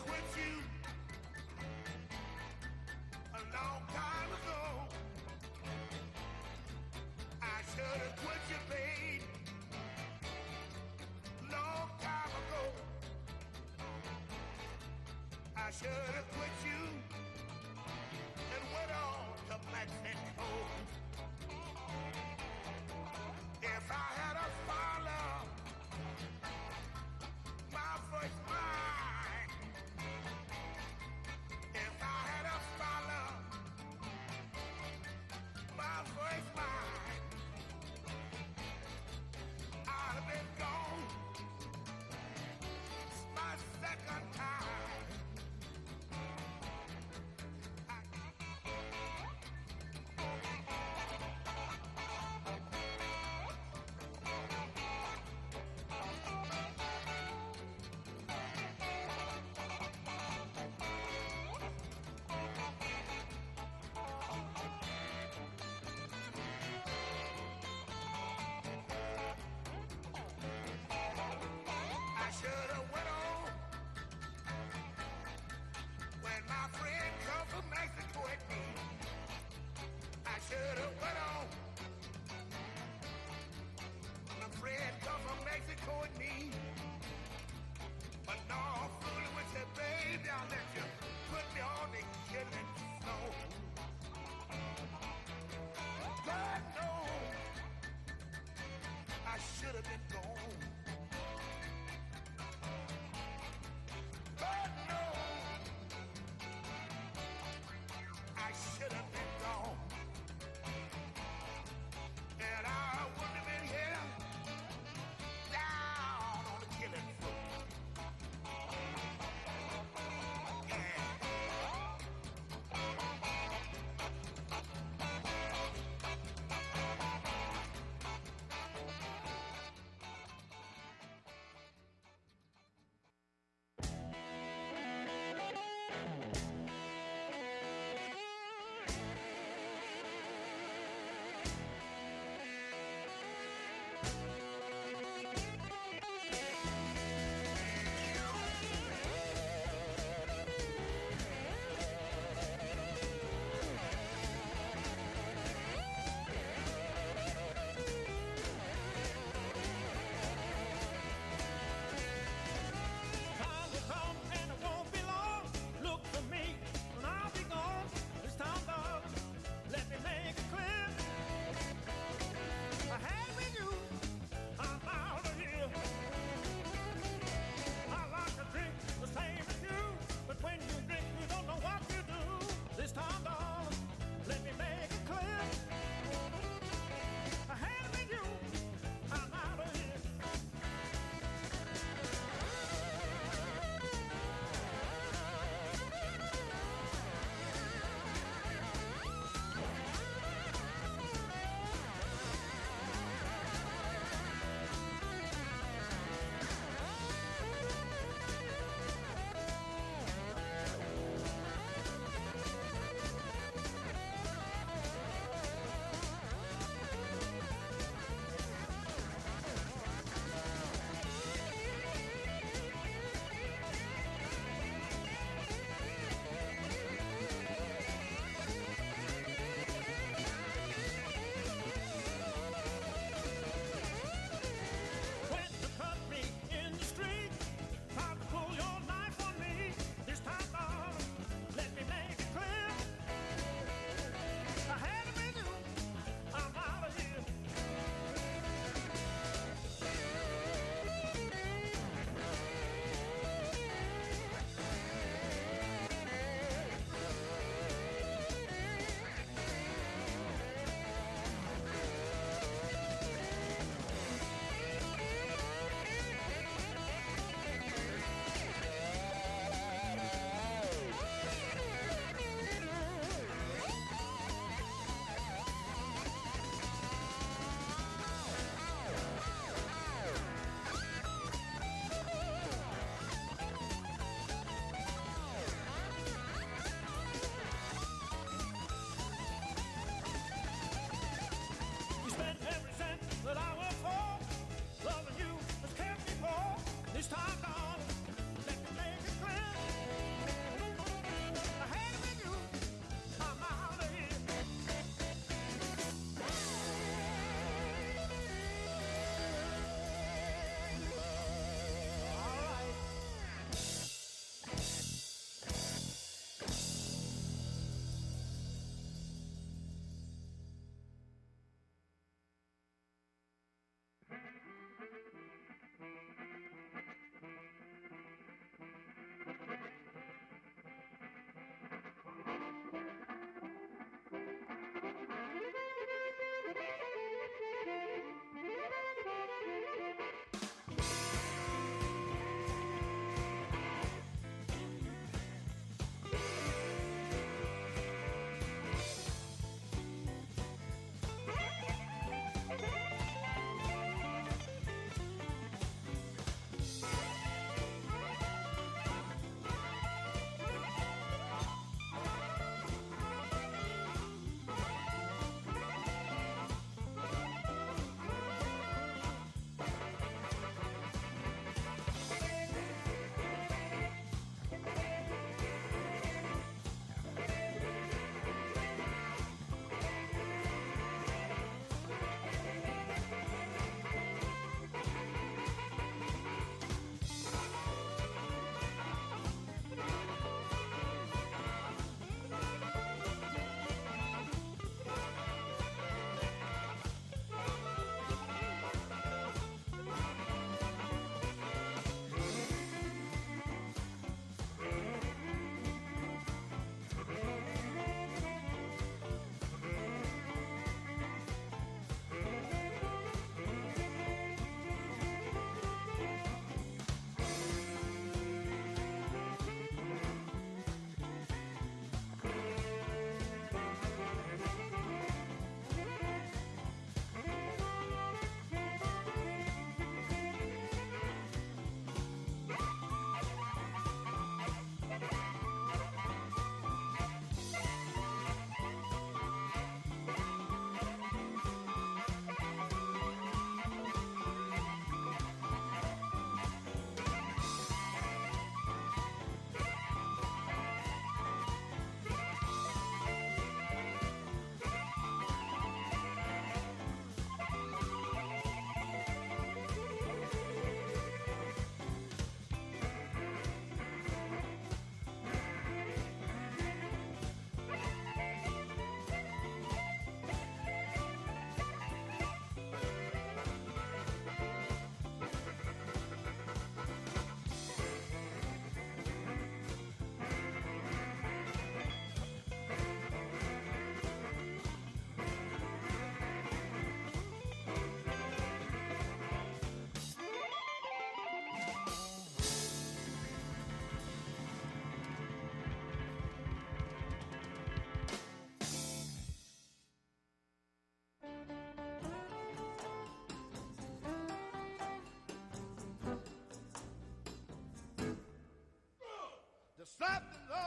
quit you a long time ago. I should have quit you, babe, long time ago. I should have quit you and went on to Mexico. If I had a follow my first mind, if I had a follow my first mind, I'd have been gone my second time.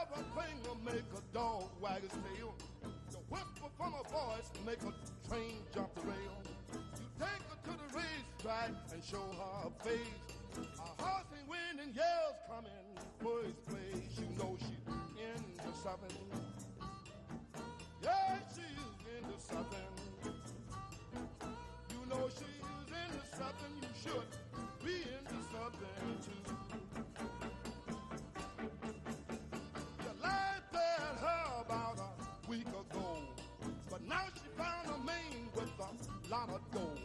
Everything will make a dog wag his tail. The whisper from a voice make a train jump the rail. You take her to the racetrack and show her a face. A horse ain't winning, yells coming for his place. You know she's into something. Yeah, she's into something. You know she's into something. You should be into something too. You lied at her about a week ago, but now she found a man with a lot of dough.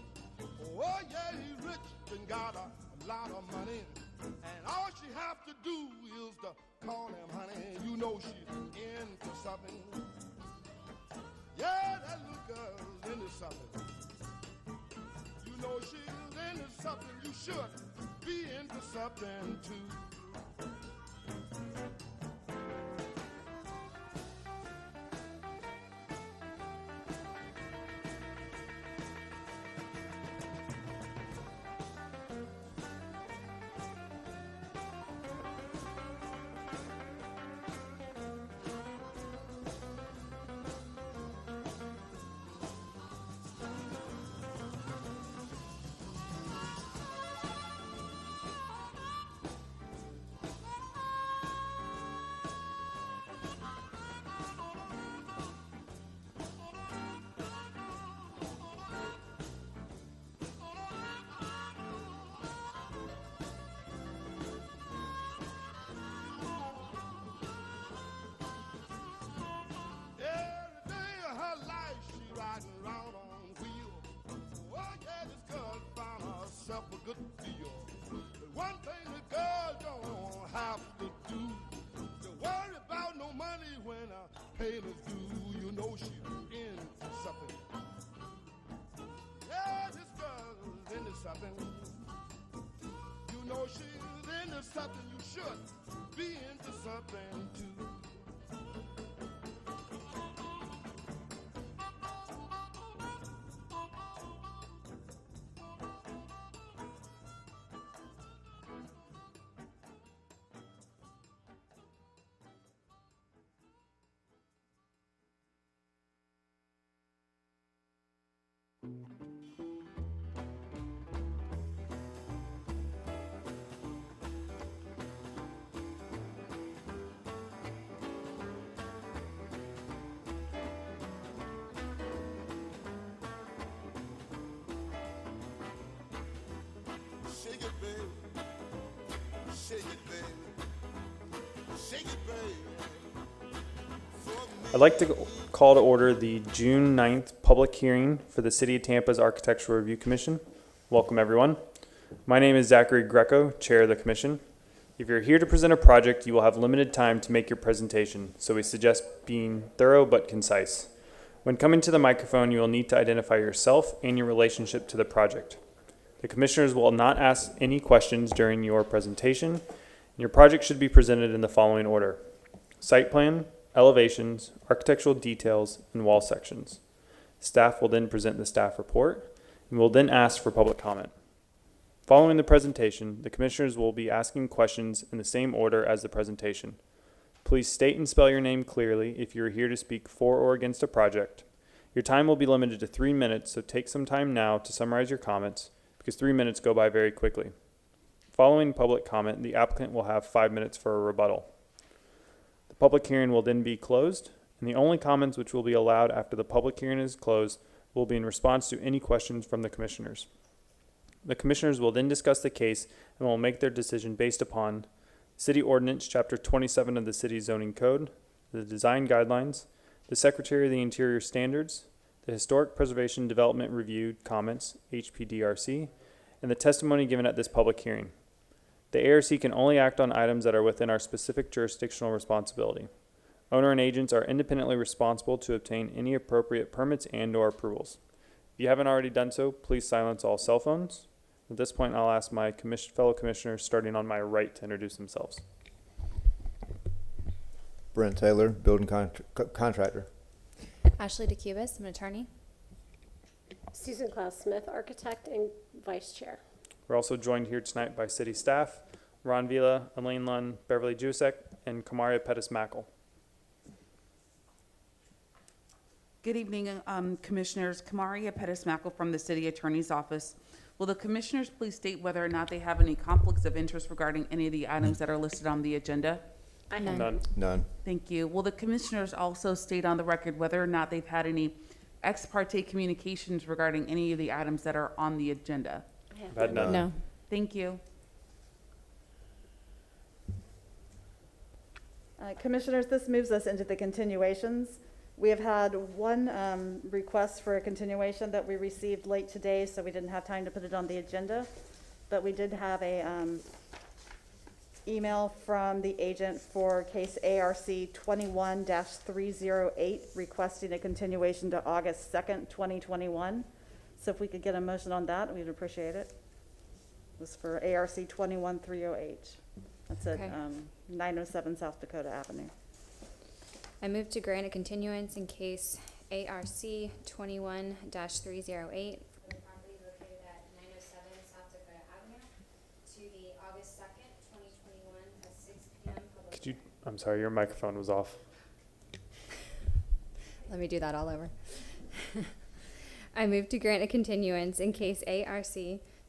Oh yeah, he's rich and got a lot of money, and all she have to do is to call him honey. You know she's into something. Yeah, that little girl's into something. You know she's into something. You should be into something too. A good deal. But one thing the girl don't have to do to worry about no money when a payment's due. You know she's into something. Yeah, this girl's into something. You know she's into something. You should be into something too. Shake it, baby. Shake it, baby. Shake it, baby. I'd like to call to order the June 9th public hearing for the City of Tampa's Architectural Review Commission. Welcome, everyone. My name is Zachary Greco, Chair of the Commission. If you're here to present a project, you will have limited time to make your presentation, so we suggest being thorough but concise. When coming to the microphone, you will need to identify yourself and your relationship to the project. The commissioners will not ask any questions during your presentation. Your project should be presented in the following order: site plan, elevations, architectural details, and wall sections. Staff will then present the staff report and will then ask for public comment. Following the presentation, the commissioners will be asking questions in the same order as the presentation. Please state and spell your name clearly if you are here to speak for or against a project. Your time will be limited to 3 minutes, so take some time now to summarize your comments, because 3 minutes go by very quickly. Following public comment, the applicant will have 5 minutes for a rebuttal. The public hearing will then be closed, and the only comments which will be allowed after the public hearing is closed will be in response to any questions from the commissioners. The commissioners will then discuss the case and will make their decision based upon City Ordinance Chapter 27 of the City Zoning Code, the Design Guidelines, the Secretary of the Interior Standards, the Historic Preservation Development Review Comments, HPDRC, and the testimony given at this public hearing. The ARC can only act on items that are within our specific jurisdictional responsibility. Owner and agents are independently responsible to obtain any appropriate permits and/or approvals. If you haven't already done so, please silence all cell phones. At this point, I'll ask my fellow commissioners, starting on my right, to introduce themselves. Brent Taylor, building contractor. Ashley DeCubis, I'm an attorney. Susan Klaus Smith, architect and vice chair. We're also joined here tonight by city staff, Ron Vila, Elaine Lunn, Beverly Jusek, and Kamaria Pettis-Mackle. Good evening, Commissioners. Kamaria Pettis-Mackle from the City Attorney's Office. Will the Commissioners please state whether or not they have any conflicts of interest regarding any of the items that are listed on the agenda? I have. None. None. Thank you. Will the Commissioners also state on the record whether or not they've had any ex parte communications regarding any of the items that are on the agenda? I have. I've had none. No. Thank you. Commissioners, this moves us into the continuations. We have had one request for a continuation that we received late today, so we didn't have time to put it on the agenda. But we did have a email from the agent for case ARC 21-308 requesting a continuation to August 2nd, 2021. So if we could get a motion on that, we'd appreciate it. This is for ARC 21-308. That's at Okay. 907 South Dakota Avenue. I move to grant a continuance in case ARC 21-308 for the property located at 907 South Dakota Avenue to the August 2nd, 2021 at 6 p.m. public Could you, hearing. I'm sorry, your microphone was off. Let me do that all over. I move to grant a continuance in case ARC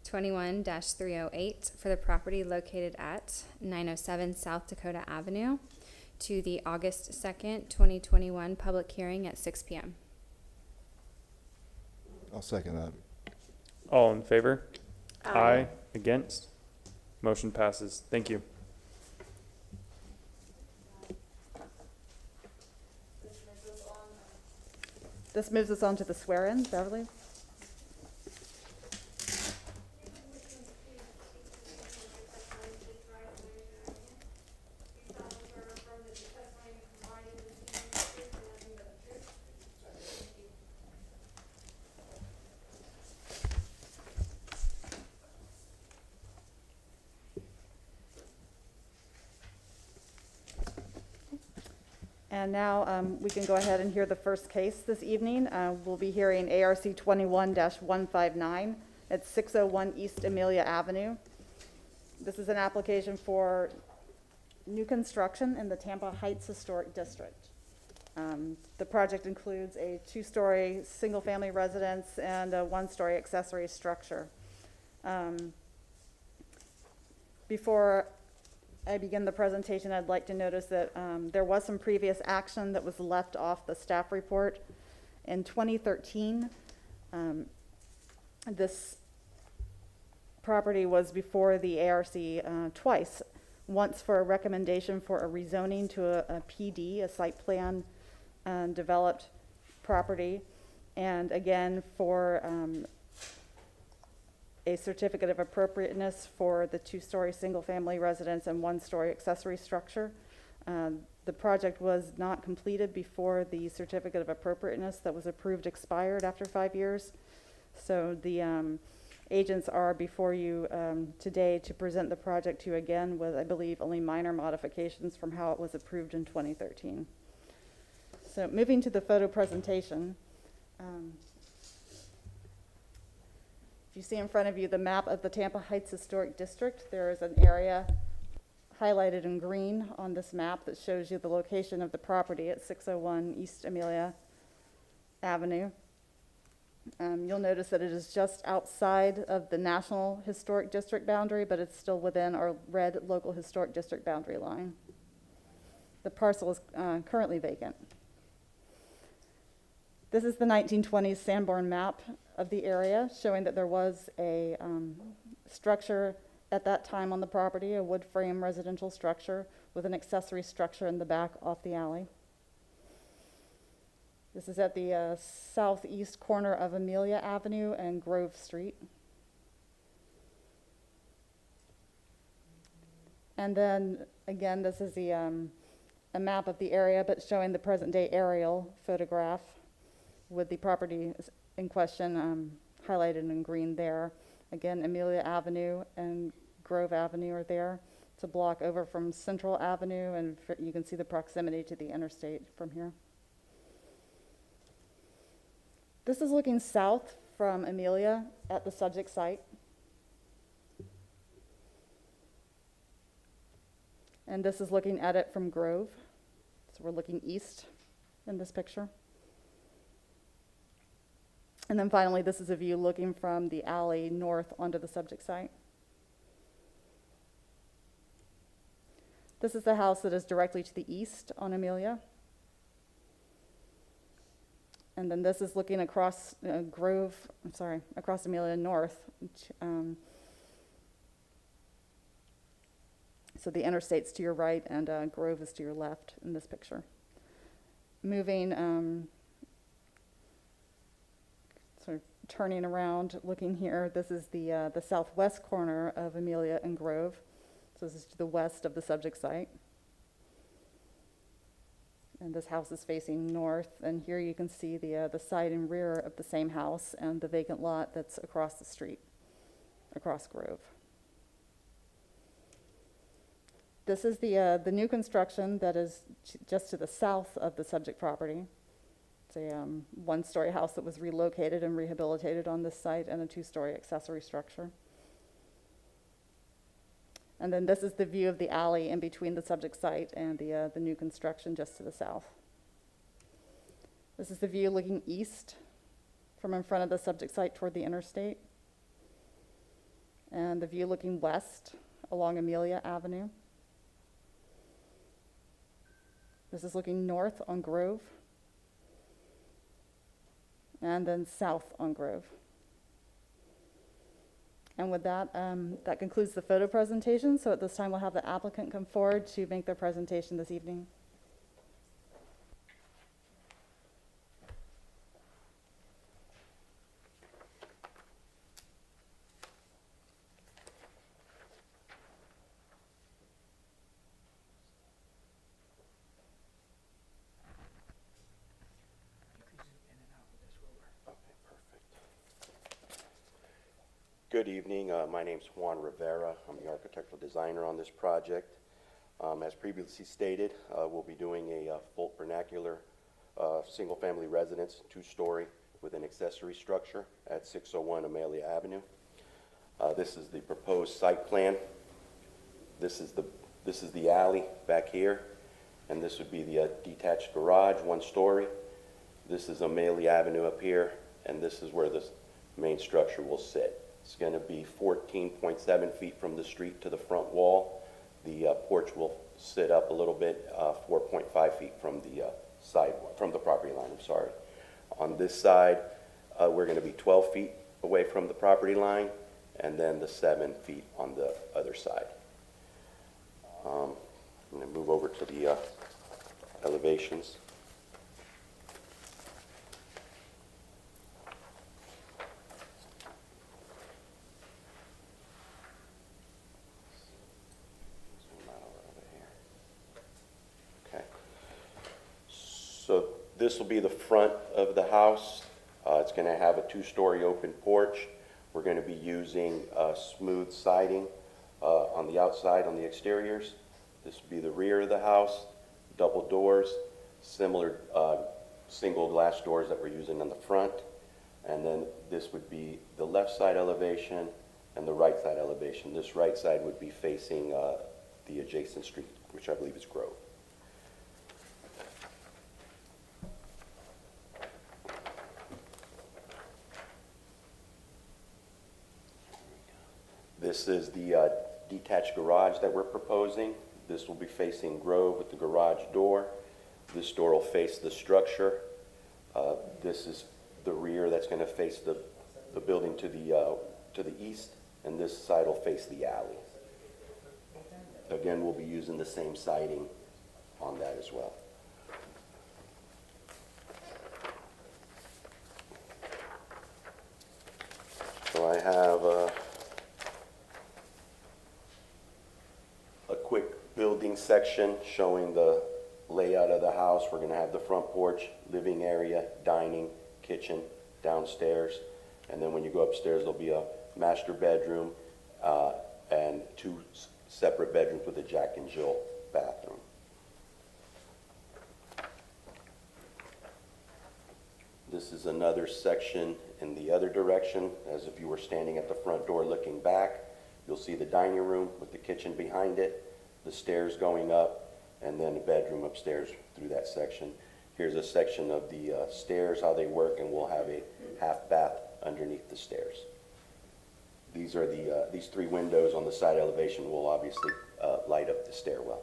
21-308 for the property located at 907 South Dakota Avenue to the August 2nd, 2021 public hearing at 6 p.m. I'll second that. All in favor? Aye. Against? Motion passes. Thank you. This moves us on to the swear-in. Beverly? And now we can go ahead and hear the first case this evening. We'll be hearing ARC 21-159 at 601 East Amelia Avenue. This is an application for new construction in the Tampa Heights Historic District. The project includes a two-story single-family residence and a one-story accessory structure. Before I begin the presentation, I'd like to notice that there was some previous action that was left off the staff report. In 2013, this property was before the ARC twice. Once for a recommendation for a rezoning to a PD, a site plan developed property, and again for a certificate of appropriateness for the two-story single-family residence and one-story accessory structure. The project was not completed before the certificate of appropriateness that was approved expired after 5 years. So the agents are before you today to present the project to you again with, I believe, only minor modifications from how it was approved in 2013. So moving to the photo presentation. If you see in front of you the map of the Tampa Heights Historic District, there is an area highlighted in green on this map that shows you the location of the property at 601 East Amelia Avenue. You'll notice that it is just outside of the National Historic District boundary, but it's still within our red local historic district boundary line. The parcel is currently vacant. This is the 1920s Sanborn map of the area, showing that there was a structure at that time on the property, a wood frame residential structure with an accessory structure in the back off the alley. This is at the southeast corner of Amelia Avenue and Grove Street. And then, again, this is the, a map of the area, but showing the present-day aerial photograph with the property in question highlighted in green there. Again, Amelia Avenue and Grove Avenue are there. It's a block over from Central Avenue, and you can see the proximity to the interstate from here. This is looking south from Amelia at the subject site. And this is looking at it from Grove. So we're looking east in this picture. And then finally, this is a view looking from the alley north onto the subject site. This is the house that is directly to the east on Amelia. And then this is looking across across Amelia north. So the interstate's to your right and Grove is to your left in this picture. Moving, sort of turning around, looking here, this is the southwest corner of Amelia and Grove. So this is to the west of the subject site. And this house is facing north, and here you can see the side and rear of the same house and the vacant lot that's across the street, across Grove. This is the new construction that is just to the south of the subject property. It's a one-story house that was relocated and rehabilitated on this site, and a two-story accessory structure. And then this is the view of the alley in between the subject site and the new construction just to the south. This is the view looking east from in front of the subject site toward the interstate. And the view looking west along Amelia Avenue. This is looking north on Grove. And then south on Grove. And with that, that concludes the photo presentation. So at this time, we'll have the applicant come forward to make their presentation this evening. Good evening. My name's Juan Rivera. I'm the architectural designer on this project. As previously stated, we'll be doing a full vernacular single-family residence, two-story, with an accessory structure at 601 Amelia Avenue. This is the proposed site plan. This is the alley back here, and this would be the detached garage, one-story. This is Amelia Avenue up here, and this is where the main structure will sit. It's going to be 14.7 feet from the street to the front wall. The porch will sit up a little bit, 4.5 feet from the from the property line. I'm sorry. On this side, we're going to be 12 feet away from the property line, and then the 7 feet on the other side. I'm going to move over to the elevations. So this will be the front of the house. It's going to have a two-story open porch. We're going to be using smooth siding on the outside, on the exteriors. This will be the rear of the house, double doors, similar single glass doors that we're using on the front. And then this would be the left side elevation and the right side elevation. This right side would be facing the adjacent street, which I believe is Grove. This is the detached garage that we're proposing. This will be facing Grove with the garage door. This door will face the structure. This is the rear that's going to face the building to the east, and this side will face the alley. Again, we'll be using the same siding on that as well. So I have a quick building section showing the layout of the house. We're going to have the front porch, living area, dining, kitchen, downstairs, and then when you go upstairs there'll be a master bedroom and two separate bedrooms with a Jack and Jill bathroom. This is another section in the other direction, as if you were standing at the front door looking back. You'll see the dining room with the kitchen behind it, the stairs going up, and then the bedroom upstairs through that section. Here's a section of the stairs, how they work, and we'll have a half bath underneath the stairs. These are these 3 windows on the side elevation will obviously light up the stairwell.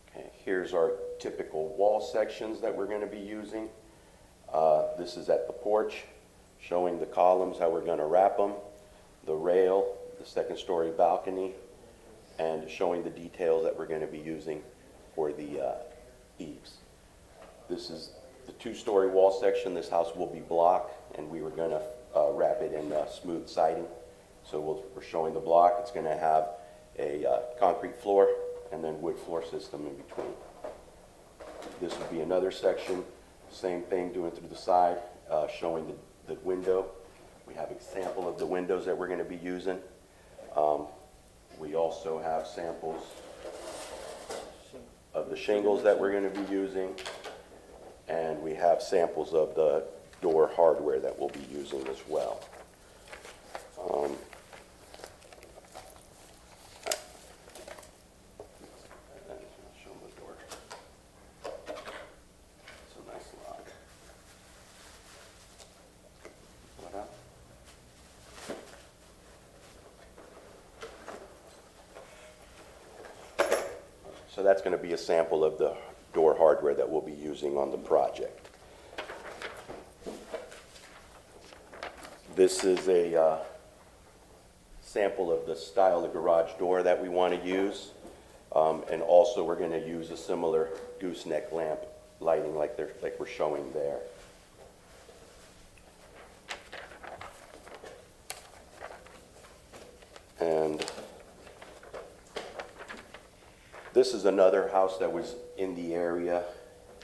Okay, here's our typical wall sections that we're going to be using. This is at the porch, showing the columns, how we're going to wrap them, the rail, the 2nd-story balcony, and showing the details that we're going to be using for the eaves. This is the 2-story wall section. This house will be block, and we were going to wrap it in smooth siding. So we're showing the block. It's going to have a concrete floor and then wood floor system in between. This would be another section, same thing, doing through the side, showing the window. We have a sample of the windows that we're going to be using. We also have samples of the shingles that we're going to be using, and we have samples of the door hardware that we'll be using as well. Show them the door. It's a nice lock. What up? So that's going to be a sample of the door hardware that we'll be using on the project. This is a sample of the style of garage door that we want to use. And also we're going to use a similar gooseneck lamp lighting like we're showing there. And this is another house that was in the area,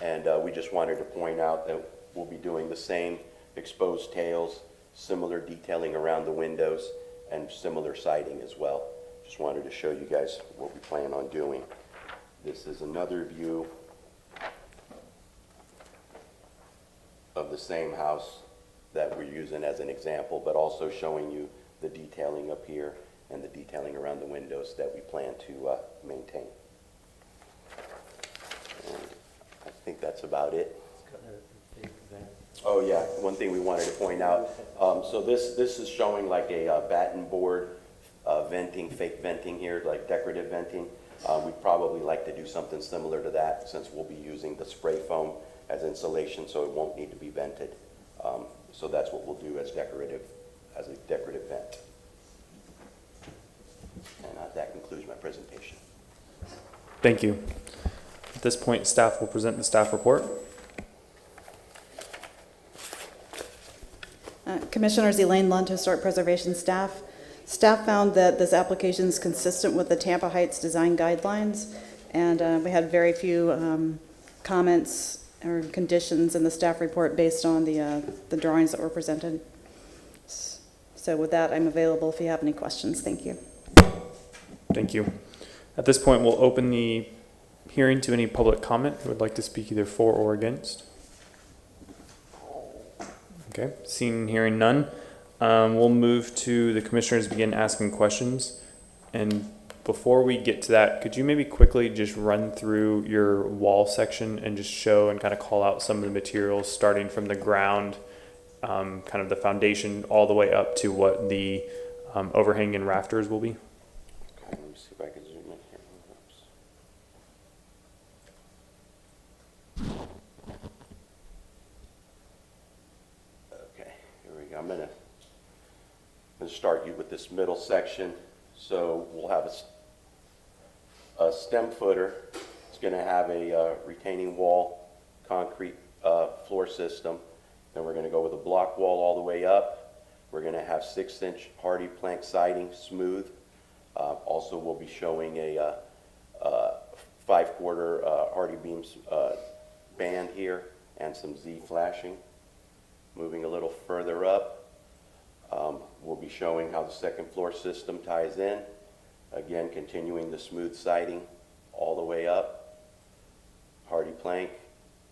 and we just wanted to point out that we'll be doing the same exposed tails, similar detailing around the windows, and similar siding as well. Just wanted to show you guys what we plan on doing. This is another view of the same house that we're using as an example, but also showing you the detailing up here and the detailing around the windows that we plan to maintain. And I think that's about it. Oh yeah, one thing we wanted to point out. So this is showing like a batten board venting, fake venting here, like decorative venting. We'd probably like to do something similar to that since we'll be using the spray foam as insulation, so it won't need to be vented. So that's what we'll do as a decorative vent. And that concludes my presentation. Thank you. At this point, staff will present the staff report. Commissioners, Elaine Lund, Historic Preservation staff. Staff found that this application is consistent with the Tampa Heights design guidelines, and we had very few comments or conditions in the staff report based on the drawings that were presented. So with that, I'm available if you have any questions. Thank you. Thank you. At this point, we'll open the hearing to any public comment who would like to speak either for or against. Okay, seeing and hearing none, we'll move to the commissioners begin asking questions. And before we get to that, could you maybe quickly just run through your wall section and just show and kind of call out some of the materials starting from the ground, kind of the foundation all the way up to what the overhang and rafters will be? Okay, let me see if I can zoom in here. Oops. Okay, here we go. I'm going to start you with this middle section. So we'll have a stem footer. It's going to have a retaining wall, concrete floor system. Then we're going to go with a block wall all the way up. We're going to have 6-inch hardy plank siding, smooth. Also, we'll be showing a 5/4 hardy beams band here and some Z flashing. Moving a little further up, we'll be showing how the second floor system ties in. Again, continuing the smooth siding all the way up, hardy plank,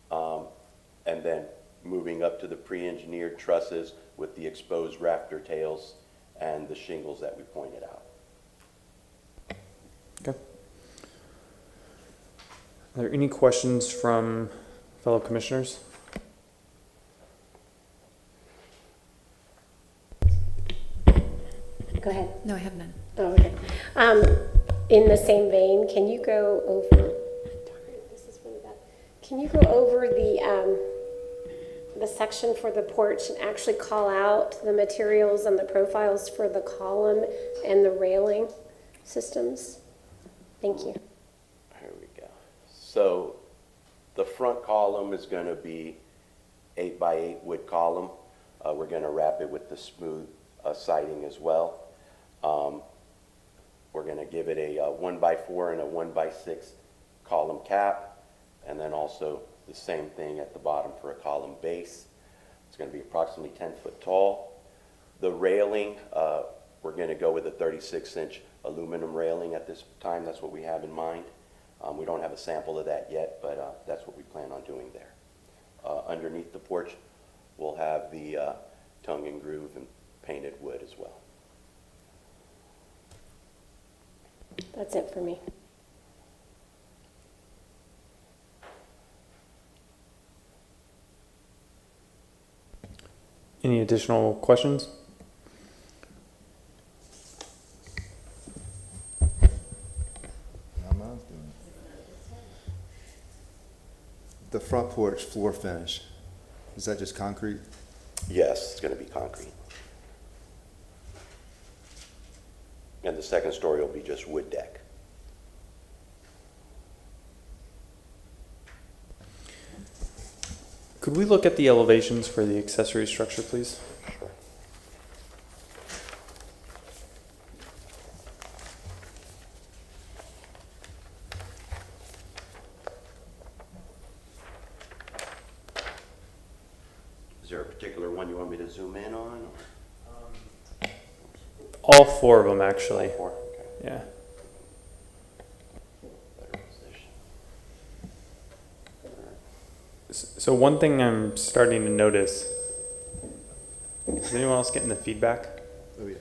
and then moving up to the pre-engineered trusses with the exposed rafter tails and the shingles that we pointed out. Okay. Are there any questions from fellow commissioners? Go ahead. No, I have none. Oh, okay. In the same vein, can you go over, darn it, this is really bad. Can you go over the section for the porch and actually call out the materials and the profiles for the column and the railing systems? Thank you. Here we go. So the front column is going to be 8x8 wood column. We're going to wrap it with the smooth siding as well. We're going to give it a 1x4 and a 1x6 column cap, and then also the same thing at the bottom for a column base. It's going to be approximately 10 foot tall. The railing, we're going to go with a 36-inch aluminum railing at this time. That's what we have in mind. We don't have a sample of that yet, but that's what we plan on doing there. Underneath the porch, we'll have the tongue and groove and painted wood as well. That's it for me. Any additional questions? The front porch floor finish, is that just concrete? Yes, it's going to be concrete. And the second story will be just wood deck. Could we look at the elevations for the accessory structure, please? Sure. Is there a particular one you want me to zoom in on? Or? All four of them, actually. Or, okay, Yeah. better position. So one thing I'm starting to notice, is anyone else getting the feedback? Oh, yeah.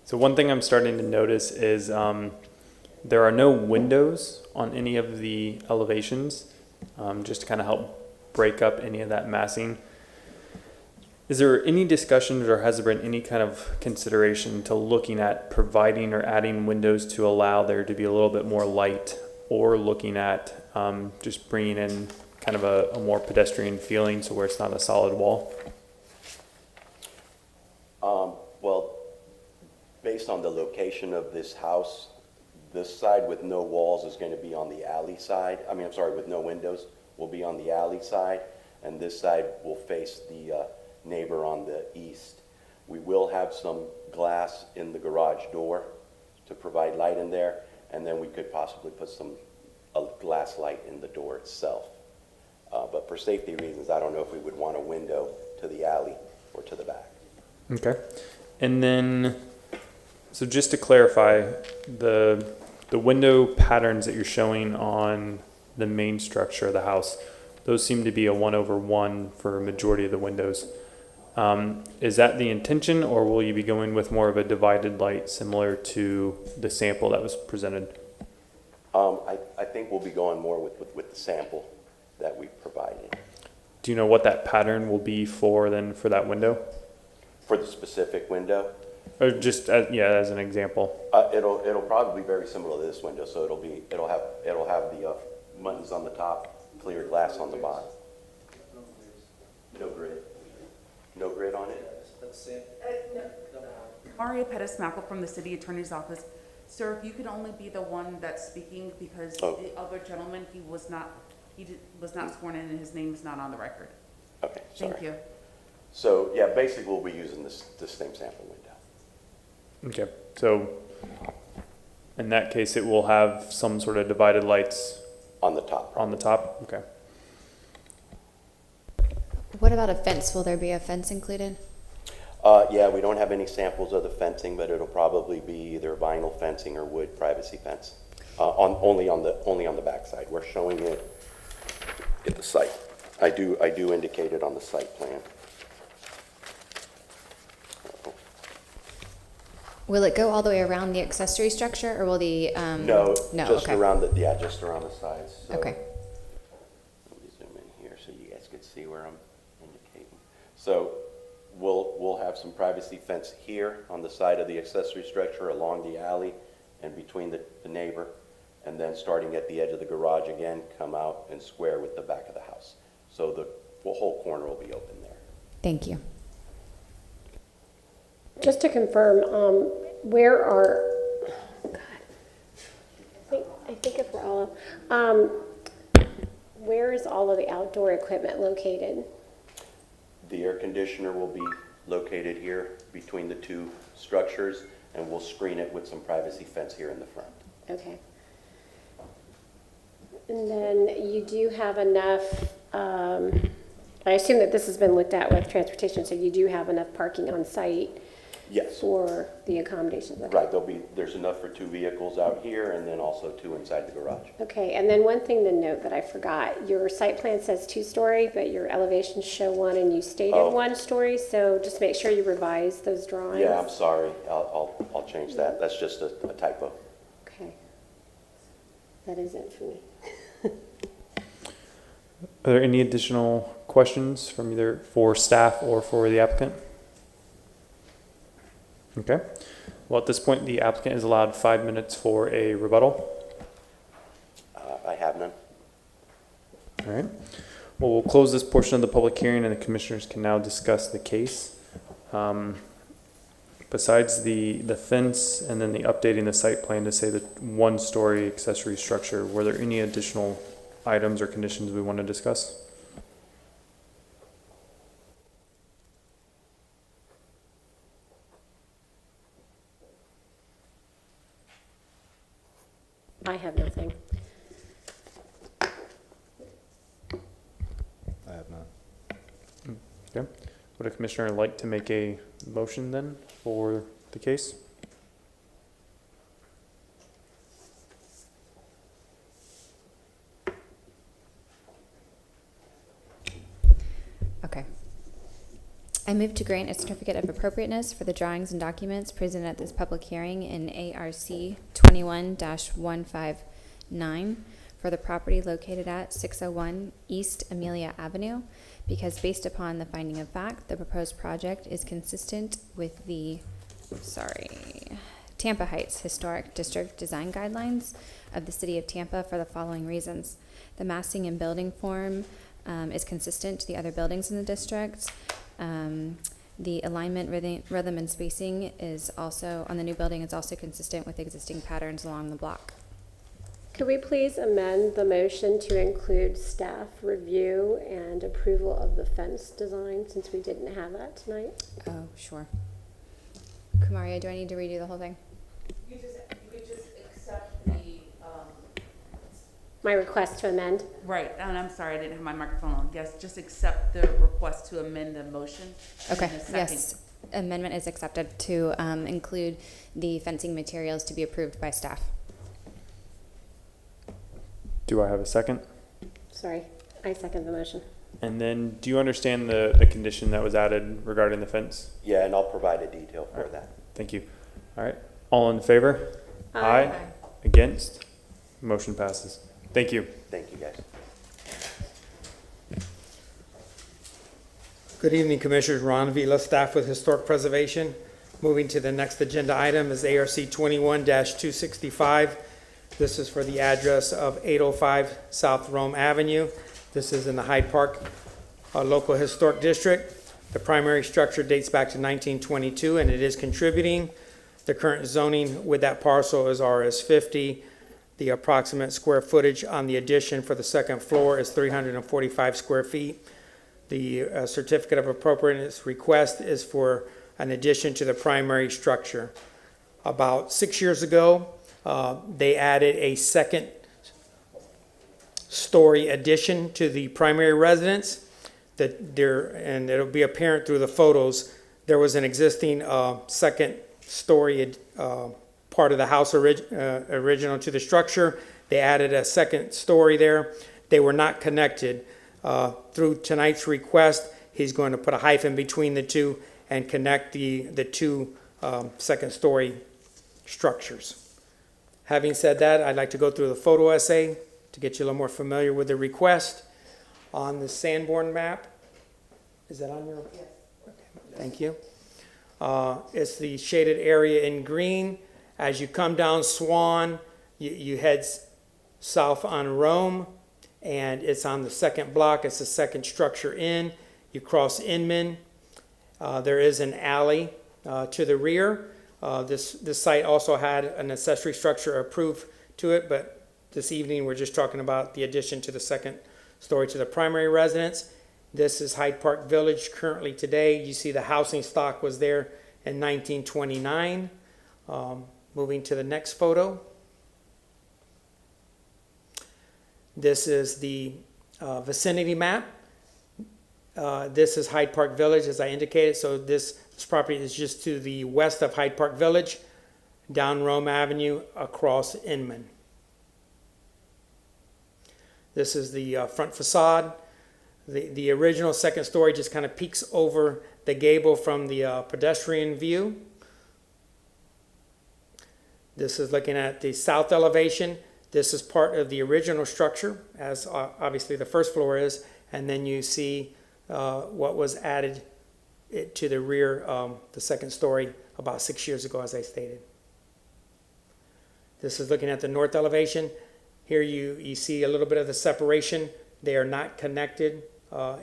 So one thing I'm starting to notice is there are no windows on any of the elevations, just to kind of help break up any of that massing. Is there any discussions or has there been any kind of consideration to looking at providing or adding windows to allow there to be a little bit more light, or looking at just bringing in kind of a more pedestrian feeling so where it's not a solid wall? Well, based on the location of this house, this side with no walls is going to be on the alley side. I mean, I'm sorry, with no windows will be on the alley side, and this side will face the neighbor on the east. We will have some glass in the garage door to provide light in there, and then we could possibly put a glass light in the door itself. But for safety reasons, I don't know if we would want a window to the alley or to the back. Okay. And then, so just to clarify, the window patterns that you're showing on the main structure of the house, those seem to be a 1/1 for a majority of the windows. Is that the intention, or will you be going with more of a divided light similar to the sample that was presented? I think we'll be going more with the sample that we provided. Do you know what that pattern will be for that window? For the specific window, Or just, as an example? it'll probably be very similar to this window, so it'll have the buttons on the top, clear glass on the bottom. No grid. No grid on it? Maria Pettis-Mackel from the City Attorney's Office. Sir, if you could only be the one that's speaking, because Oh. the other gentleman, was not sworn in and his name is not on the record. Okay, sorry. Thank you. So, yeah, basically we'll be using this same sample window. Okay, so in that case, it will have some sort of divided lights On the top. on the top? Okay. What about a fence? Will there be a fence included? Yeah, we don't have any samples of the fencing, but it'll probably be either vinyl fencing or wood privacy fence. Only on the backside. We're showing it get the site. I do indicate it on the site plan. Will it go all the way around the accessory structure, or will the, No, no, just okay. around the, yeah, just around the sides. So Okay. let me zoom in here so you guys can see where I'm indicating. So we'll have some privacy fence here on the side of the accessory structure along the alley and between the neighbor, and then starting at the edge of the garage again, come out and square with the back of the house. So the whole corner will be open there. Thank you. Just to confirm, where are, oh God, I think if we're all, where is all of the outdoor equipment located? The air conditioner will be located here between the two structures, and we'll screen it with some privacy fence here in the front. Okay. And then you do have enough, I assume that this has been looked at with transportation, so you do have enough parking on site Yes. for the accommodations? Okay. Right, there's enough for 2 vehicles out here and then also 2 inside the garage. Okay, and then one thing to note that I forgot, your site plan says 2-story, but your elevations show 1 and you stated Oh. 1 story, so just make sure you revise those drawings. Yeah, I'm sorry, I'll change that, that's just a typo. Okay. That is it for me. Are there any additional questions from either for staff or for the applicant? Okay. Well, at this point, the applicant is allowed 5 minutes for a rebuttal. I have none. All right. Well, we'll close this portion of the public hearing and the commissioners can now discuss the case. Besides the fence and then the updating the site plan to say the 1-story accessory structure, were there any additional items or conditions we want to discuss? I have nothing. I have none. Okay. Would a commissioner like to make a motion then for the case? Okay. I move to grant a certificate of appropriateness for the drawings and documents presented at this public hearing in ARC 21-159 for the property located at 601 East Amelia Avenue, because based upon the finding of fact, the proposed project is consistent with the, Tampa Heights Historic District Design Guidelines of the City of Tampa for the following reasons. The massing and building form is consistent to the other buildings in the district. The alignment, rhythm, and spacing is also, on the new building, is also consistent with existing patterns along the block. Could we please amend the motion to include staff review and approval of the fence design, since we didn't have that tonight? Oh, sure. Kamaria, do I need to redo the whole thing? You could just accept the, My request to amend? right, and I'm sorry, I didn't have my microphone on. Yes, just accept the request to amend the motion. Okay, in a second. yes. Amendment is accepted to include the fencing materials to be approved by staff. Do I have a second? Sorry, I second the motion. And then, do you understand the condition that was added regarding the fence? Yeah, and I'll provide a detail for that. Thank you. All right. All in favor? Aye. Against? Motion passes. Thank you. Thank you, guys. Good evening, Commissioners. Ron Vila, staff with Historic Preservation. Moving to the next agenda item is ARC 21-265. This is for the address of 805 South Rome Avenue. This is in the Hyde Park Local Historic District. The primary structure dates back to 1922, and it is contributing. The current zoning with that parcel is RS 50. The approximate square footage on the addition for the second floor is 345 square feet. The certificate of appropriateness request is for an addition to the primary structure. About 6 years ago, they added a second story addition to the primary residence. And it'll be apparent through the photos, there was an existing second story part of the house original to the structure. They added a second story there. They were not connected. Through tonight's request, he's going to put a hyphen between the two and connect the two second-story structures. Having said that, I'd like to go through the photo essay to get you a little more familiar with the request. On the Sanborn map, is that on your? Yes. Okay, thank you. It's the shaded area in green. As you come down Swan, you head south on Rome, and it's on the second block. It's the second structure in. You cross Inman. There is an alley to the rear. This site also had an accessory structure approved to it, but this evening we're just talking about the addition to the second story to the primary residence. This is Hyde Park Village currently today. You see the housing stock was there in 1929. Moving to the next photo. This is the vicinity map. This is Hyde Park Village, as I indicated. So this property is just to the west of Hyde Park Village, down Rome Avenue, across Inman. This is the front facade. The original second story just kind of peeks over the gable from the pedestrian view. This is looking at the south elevation. This is part of the original structure, as obviously the first floor is, and then you see what was added to the rear, the second story, about 6 years ago, as I stated. This is looking at the north elevation. Here you see a little bit of the separation. They are not connected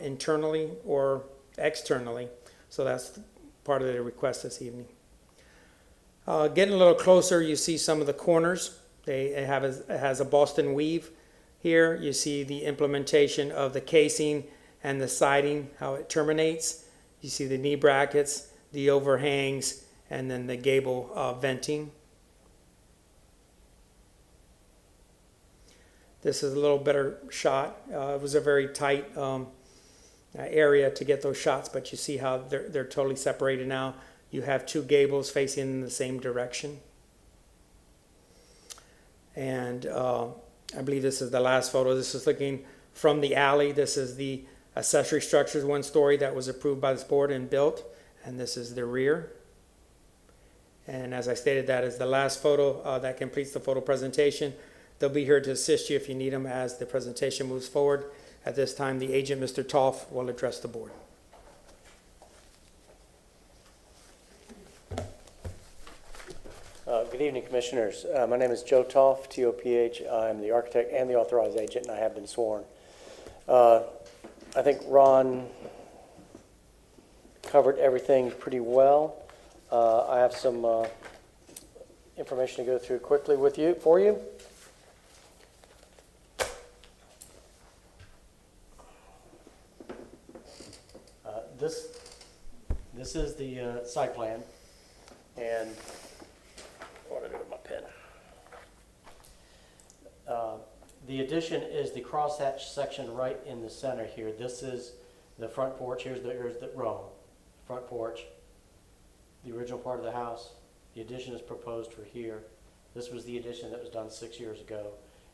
internally or externally, so that's part of the request this evening. Getting a little closer, you see some of the corners. It has a Boston weave here. You see the implementation of the casing and the siding, how it terminates. You see the knee brackets, the overhangs, and then the gable venting. This is a little better shot. It was a very tight area to get those shots, but you see how they're totally separated now. You have two gables facing in the same direction. And I believe this is the last photo. This is looking from the alley. This is the accessory structures, one story that was approved by this board and built. And this is the rear. And as I stated, that is the last photo that completes the photo presentation. They'll be here to assist you if you need them as the presentation moves forward. At this time, the agent, Mr. Toff, will address the board. Good evening, Commissioners. My name is Joe Toff, T-O-P-H. I'm the architect and the authorized agent, and I have been sworn. I think Ron covered everything pretty well. I have some information to go through quickly for you. This is the site plan, and what do I do with my pen? The addition is the crosshatch section right in the center here. This is the front porch. Here's the row, front porch. The original part of the house. The addition is proposed for here. This was the addition that was done 6 years ago,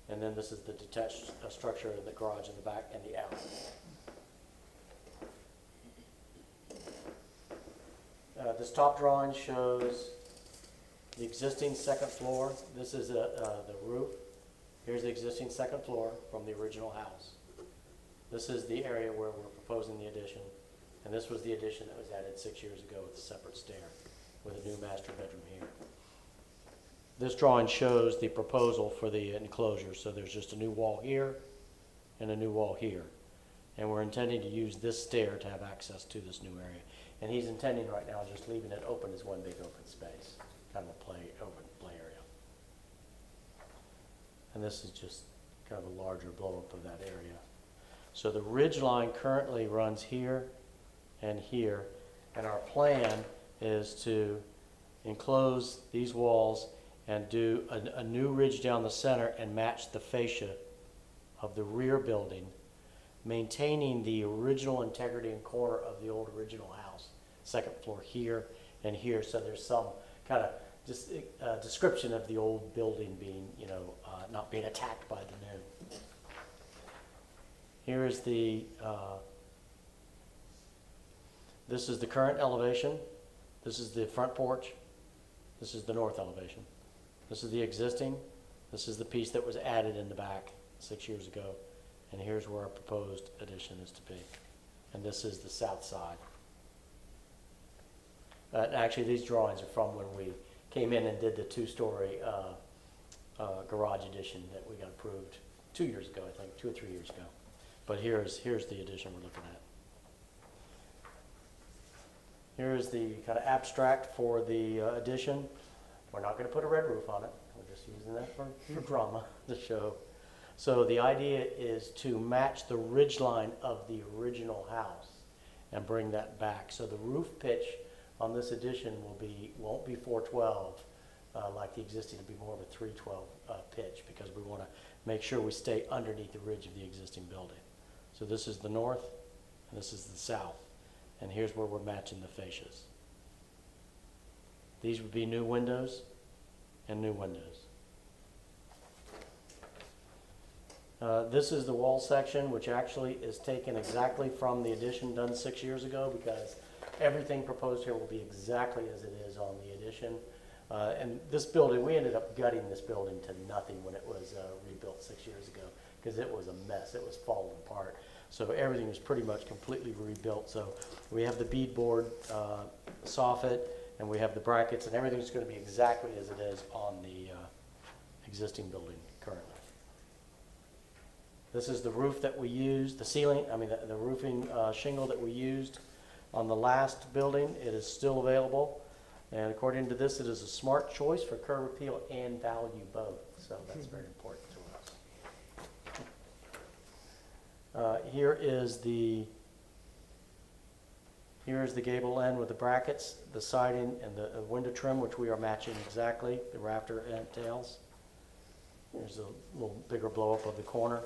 and then this is the detached structure in the garage in the back and the alley. This top drawing shows the existing second floor. This is the roof. Here's the existing second floor from the original house. This is the area where we're proposing the addition. And this was the addition that was added 6 years ago with a separate stair with a new master bedroom here. This drawing shows the proposal for the enclosure. So there's just a new wall here and a new wall here. And we're intending to use this stair to have access to this new area. And he's intending right now just leaving it open as one big open space, kind of a open play area. And this is just kind of a larger blow up of that area. So the ridge line currently runs here and here, and our plan is to enclose these walls and do a new ridge down the center and match the fascia of the rear building, maintaining the original integrity and corner of the old original house, second floor here and here. So there's some kind of just description of the old building being, not being attacked by the new. Here is this is the current elevation. This is the front porch. This is the north elevation. This is the existing. This is the piece that was added in the back 6 years ago. And here's where our proposed addition is to be. And this is the south side. Actually, these drawings are from when we came in and did the two-story garage addition that we got approved 2 years ago, I think, 2 or 3 years ago. But here's the addition we're looking at. Here's the kind of abstract for the addition. We're not going to put a red roof on it. We're just using that for drama, the show. So the idea is to match the ridge line of the original house and bring that back. So the roof pitch on this addition won't be 412 like the existing. It'll be more of a 312 pitch, because we want to make sure we stay underneath the ridge of the existing building. So this is the north and this is the south. And here's where we're matching the fascias. These would be new windows and new windows. This is the wall section, which actually is taken exactly from the addition done 6 years ago, because everything proposed here will be exactly as it is on the addition. And this building, we ended up gutting this building to nothing when it was rebuilt 6 years ago, because it was a mess. It was falling apart. So everything was pretty much completely rebuilt. So we have the beadboard soffit, and we have the brackets, and everything's going to be exactly as it is on the existing building currently. This is the roof that we used, the ceiling, the roofing shingle that we used on the last building. It is still available. And according to this, it is a smart choice for curb appeal and value both. So that's very important to us. Here is the gable end with the brackets, the siding, and the window trim, which we are matching exactly, the rafter and tails. There's a little bigger blow up of the corner.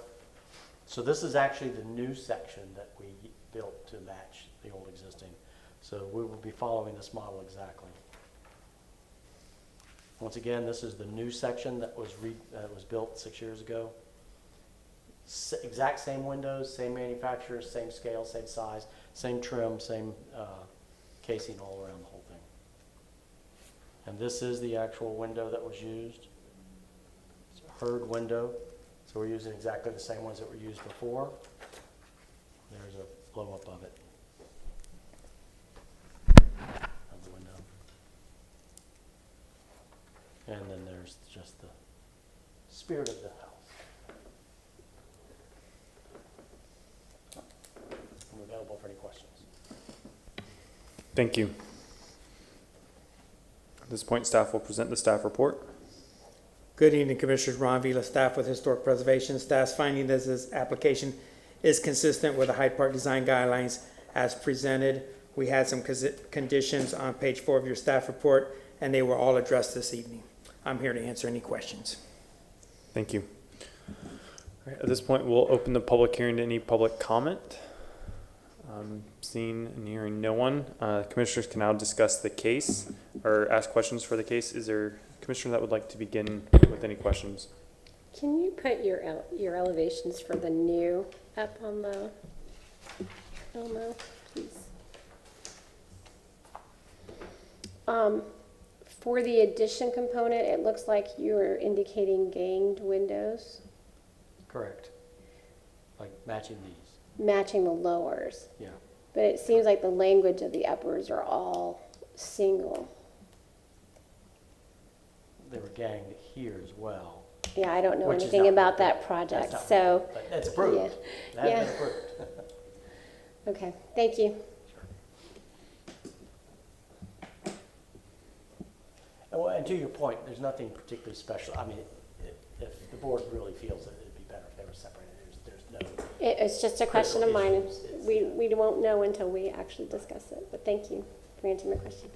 So this is actually the new section that we built to match the old existing. So we will be following this model exactly. Once again, this is the new section that was built 6 years ago. Exact same windows, same manufacturer, same scale, same size, same trim, same casing all around the whole thing. And this is the actual window that was used. It's a Hurd window. So we're using exactly the same ones that were used before. There's a blow up of it. Of the window. And then there's just the spirit of the house. I'm available for any questions. Thank you. At this point, staff will present the staff report. Good evening, Commissioners. Ron Vila, staff with Historic Preservation. Staff's finding that this application is consistent with the Hyde Park design guidelines as presented. We had some conditions on page 4 of your staff report, and they were all addressed this evening. I'm here to answer any questions. Thank you. All right, at this point, we'll open the public hearing to any public comment. Seeing and hearing no one, commissioners can now discuss the case or ask questions for the case. Is there a commissioner that would like to begin with any questions? Can you put your elevations for the new up on the Elmo, please? For the addition component, it looks like you're indicating ganged windows, Correct. Like matching these. matching the lowers. Yeah. But it seems like the language of the uppers are all single. They were ganged here as well. Yeah, I don't know Which is anything not about right. that project, That's not so. right, but it's approved. Yeah. That has Yeah. been approved. Okay, thank you. And to your point, there's nothing particularly special. I mean, if the board really feels that it'd be better if they were separated, there's no. It's just a question of mine. Critical issues. We won't know until we actually discuss it, but thank you for answering my question.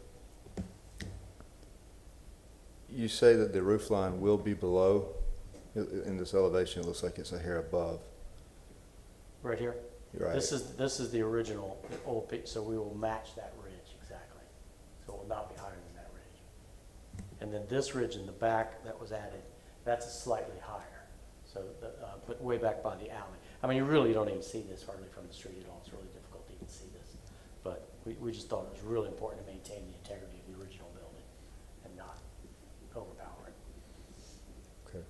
You say that the roof line will be below. In this elevation, it looks like it's a hair above. Right here? You're right. This is the original, the old piece, so we will match that ridge exactly. So it will not be higher than that ridge. And then this ridge in the back that was added, that's slightly higher. So, but way back by the alley. I mean, you really don't even see this hardly from the street at all. It's really difficult to even see this. But we just thought it was really important to maintain the integrity of the original building and not overpower it. Okay.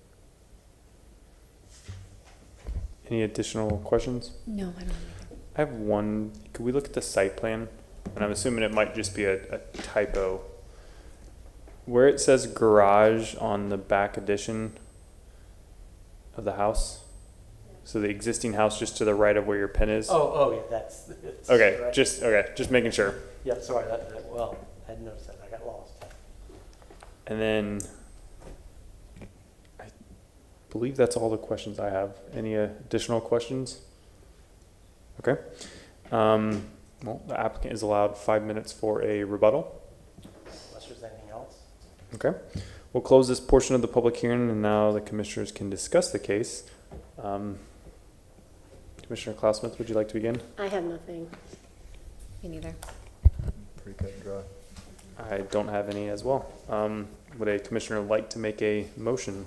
Any additional questions? No, I don't have anything. I have one. Could we look at the site plan? And I'm assuming it might just be a typo. Where it says garage on the back addition of the house, so the existing house just to the right of where your pin is. Oh, yeah, that's Okay, correct. just making sure. Yeah, sorry, well, I hadn't noticed that, I got lost. And then I believe that's all the questions I have. Any additional questions? Okay. Well, the applicant is allowed 5 minutes for a rebuttal. Unless there's anything else? Okay. We'll close this portion of the public hearing, and now the commissioners can discuss the case. Commissioner Klausmith, would you like to begin? I have nothing. Me neither. Pretty cut and dry. I don't have any as well. Would a commissioner like to make a motion?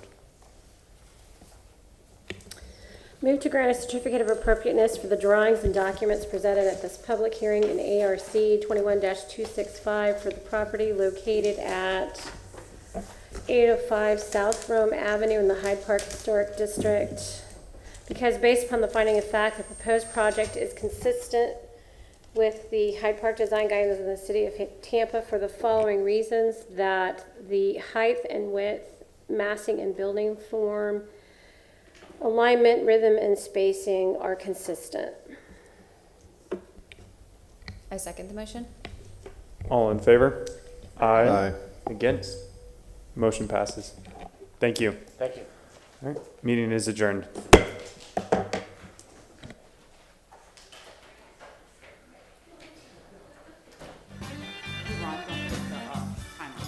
Move to grant a certificate of appropriateness for the drawings and documents presented at this public hearing in ARC 21-265 for the property located at 805 South Rome Avenue in the Hyde Park Historic District. Because based upon the finding of fact, the proposed project is consistent with the Hyde Park design guidelines in the city of Tampa for the following reasons: that the height and width, massing and building form, alignment, rhythm, and spacing are consistent. I second the motion. All in favor? Aye. Against? Motion passes. Thank you. Thank you. All right, meeting is adjourned. Ron, don't put the timer.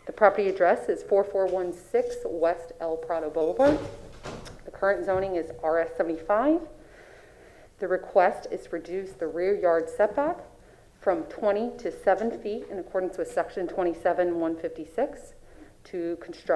The property address is 4416 West El Prado Boulevard. The current zoning is RS 75. The request is to reduce the rear yard setback from 20 to 7 feet in accordance with section 27-156 to construct